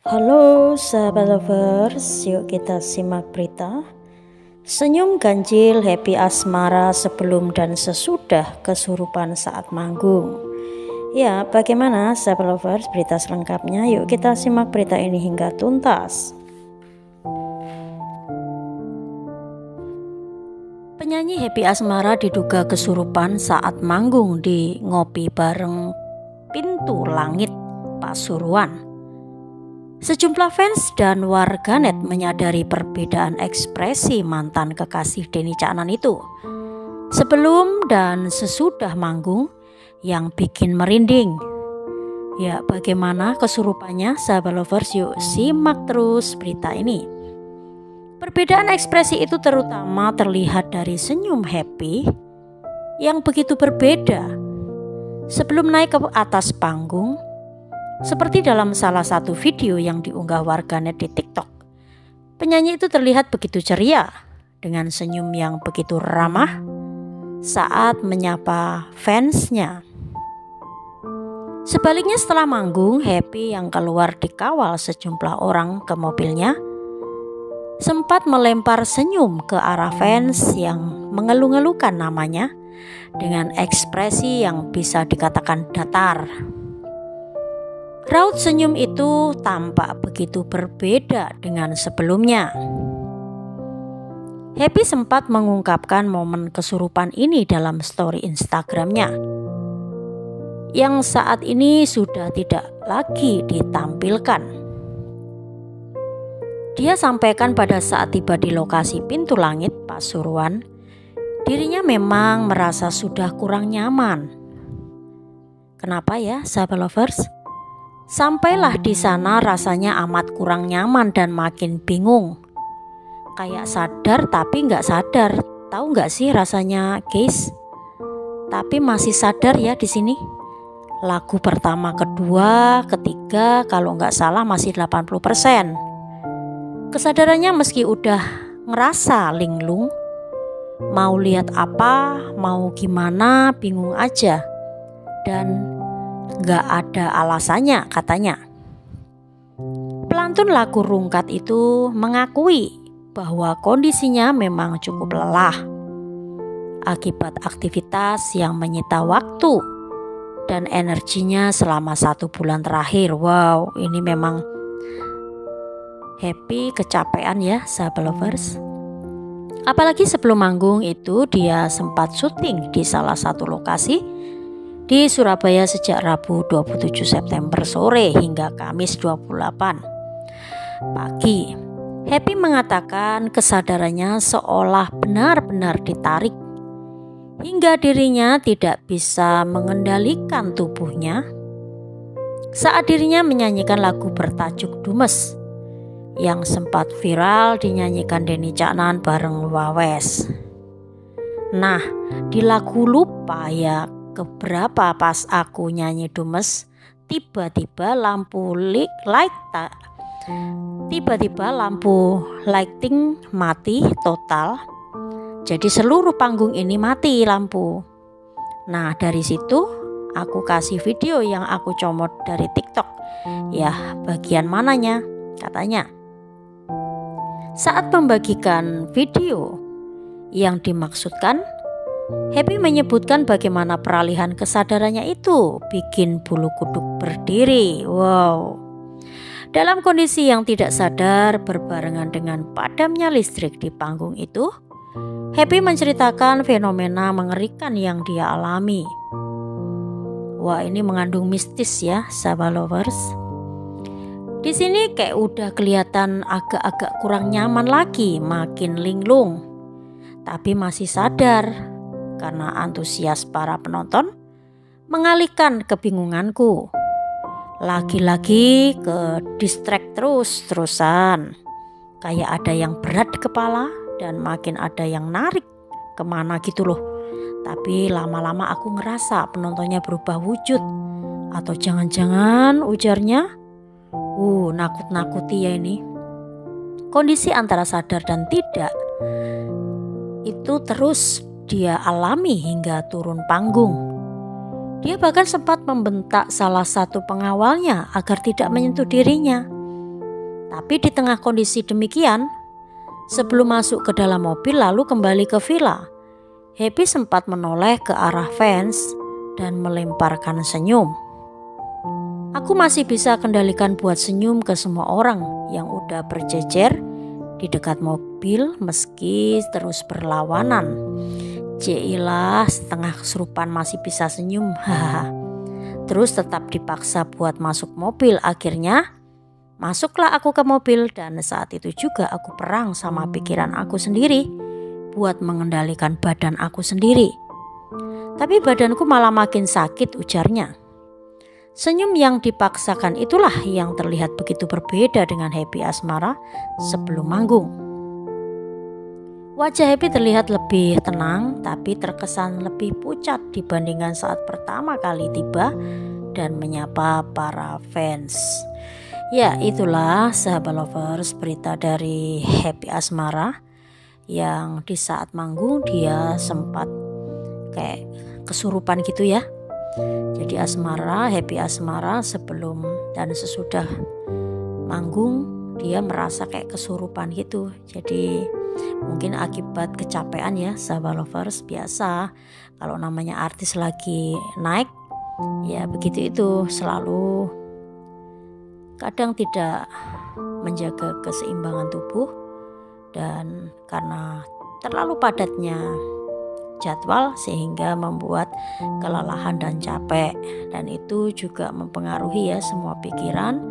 Halo sahabat lovers, yuk kita simak berita. Senyum ganjil Happy asmara sebelum dan sesudah kesurupan saat manggung. Ya, bagaimana sahabat lovers berita selengkapnya? Yuk kita simak berita ini hingga tuntas. Penyanyi Happy Asmara diduga kesurupan saat manggung di Ngopi Bareng Pintu Langit, Pasuruan. Sejumlah fans dan warganet menyadari perbedaan ekspresi mantan kekasih Denny Caknan itu sebelum dan sesudah manggung yang bikin merinding. Ya, bagaimana kesurupannya sahabat lovers? Yuk simak terus berita ini. Perbedaan ekspresi itu terutama terlihat dari senyum Happy yang begitu berbeda sebelum naik ke atas panggung. Seperti dalam salah satu video yang diunggah warganet di TikTok, penyanyi itu terlihat begitu ceria dengan senyum yang begitu ramah saat menyapa fansnya. Sebaliknya setelah manggung, Happy yang keluar dikawal sejumlah orang ke mobilnya sempat melempar senyum ke arah fans yang mengeluh-ngeluhkan namanya dengan ekspresi yang bisa dikatakan datar. Raut senyum itu tampak begitu berbeda dengan sebelumnya. Happy sempat mengungkapkan momen kesurupan ini dalam story Instagramnya yang saat ini sudah tidak lagi ditampilkan. Dia sampaikan pada saat tiba di lokasi Pintu Langit, Pasuruan, dirinya memang merasa sudah kurang nyaman. Kenapa ya sahabat lovers? Sampailah di sana rasanya amat kurang nyaman dan makin bingung. Kayak sadar tapi nggak sadar. Tahu nggak sih rasanya guys? Tapi masih sadar ya di sini. Lagu pertama, kedua, ketiga kalau nggak salah masih 80%. Kesadarannya meski udah ngerasa linglung. Mau lihat apa, mau gimana, bingung aja. Dan gak ada alasannya katanya. Pelantun lagu Rungkat itu mengakui bahwa kondisinya memang cukup lelah akibat aktivitas yang menyita waktu dan energinya selama 1 bulan terakhir. Wow, ini memang Happy kecapean ya sahabat lovers. Apalagi sebelum manggung itu dia sempat syuting di salah satu lokasi di Surabaya sejak Rabu 27 September sore hingga Kamis 28 pagi. Happy mengatakan kesadarannya seolah benar-benar ditarik hingga dirinya tidak bisa mengendalikan tubuhnya saat dirinya menyanyikan lagu bertajuk Dumes yang sempat viral dinyanyikan Denny Caknan bareng Wawes. Nah, di lagu Lupa ya keberapa pas aku nyanyi Dumes, tiba-tiba lampu lighting mati total. Jadi seluruh panggung ini mati lampu. Nah, dari situ aku kasih video yang aku comot dari TikTok. Ya, bagian mananya? Katanya. Saat membagikan video yang dimaksudkan, Happy menyebutkan bagaimana peralihan kesadarannya itu bikin bulu kuduk berdiri. Wow. Dalam kondisi yang tidak sadar berbarengan dengan padamnya listrik di panggung itu, Happy menceritakan fenomena mengerikan yang dia alami. Wah, ini mengandung mistis ya sahabat lovers. Di sini kayak udah kelihatan agak-agak kurang nyaman lagi, makin linglung. Tapi masih sadar karena antusias para penonton mengalihkan kebingunganku. Lagi-lagi ke distract terus-terusan. Kayak ada yang berat di kepala dan makin ada yang narik kemana gitu loh. Tapi lama-lama aku ngerasa penontonnya berubah wujud. Atau jangan-jangan ujarnya, nakut-nakuti ya ini. Kondisi antara sadar dan tidak itu terus dia alami hingga turun panggung. Dia bahkan sempat membentak salah satu pengawalnya agar tidak menyentuh dirinya. Tapi di tengah kondisi demikian, sebelum masuk ke dalam mobil lalu kembali ke villa, Happy sempat menoleh ke arah fans dan melemparkan senyum. Aku masih bisa kendalikan buat senyum ke semua orang yang udah berjejer di dekat mobil meski terus berlawanan. Jailah, setengah kesurupan masih bisa senyum. Terus tetap dipaksa buat masuk mobil. Akhirnya masuklah aku ke mobil dan saat itu juga aku perang sama pikiran aku sendiri buat mengendalikan badan aku sendiri. Tapi badanku malah makin sakit, ujarnya. Senyum yang dipaksakan itulah yang terlihat begitu berbeda dengan Happy Asmara sebelum manggung. Wajah Happy terlihat lebih tenang tapi terkesan lebih pucat dibandingkan saat pertama kali tiba dan menyapa para fans. Ya, itulah sahabat lovers, berita dari Happy Asmara yang di saat manggung dia sempat kayak kesurupan gitu ya. Jadi Happy Asmara sebelum dan sesudah manggung dia merasa kayak kesurupan gitu. Jadi mungkin akibat kecapean ya sahabat lovers. Biasa kalau namanya artis lagi naik ya begitu itu, selalu kadang tidak menjaga keseimbangan tubuh, dan karena terlalu padatnya jadwal sehingga membuat kelelahan dan capek, dan itu juga mempengaruhi ya semua pikiran,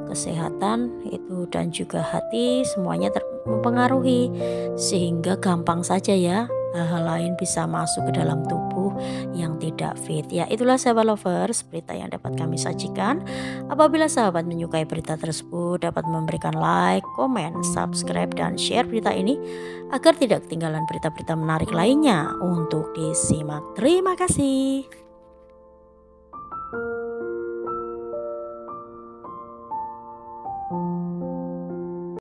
kesehatan itu dan juga hati, semuanya mempengaruhi sehingga gampang saja ya hal-hal lain bisa masuk ke dalam tubuh yang tidak fit. Ya, itulah sahabat lovers berita yang dapat kami sajikan. Apabila sahabat menyukai berita tersebut, dapat memberikan like, komen, subscribe, dan share berita ini agar tidak ketinggalan berita-berita menarik lainnya untuk disimak. Terima kasih.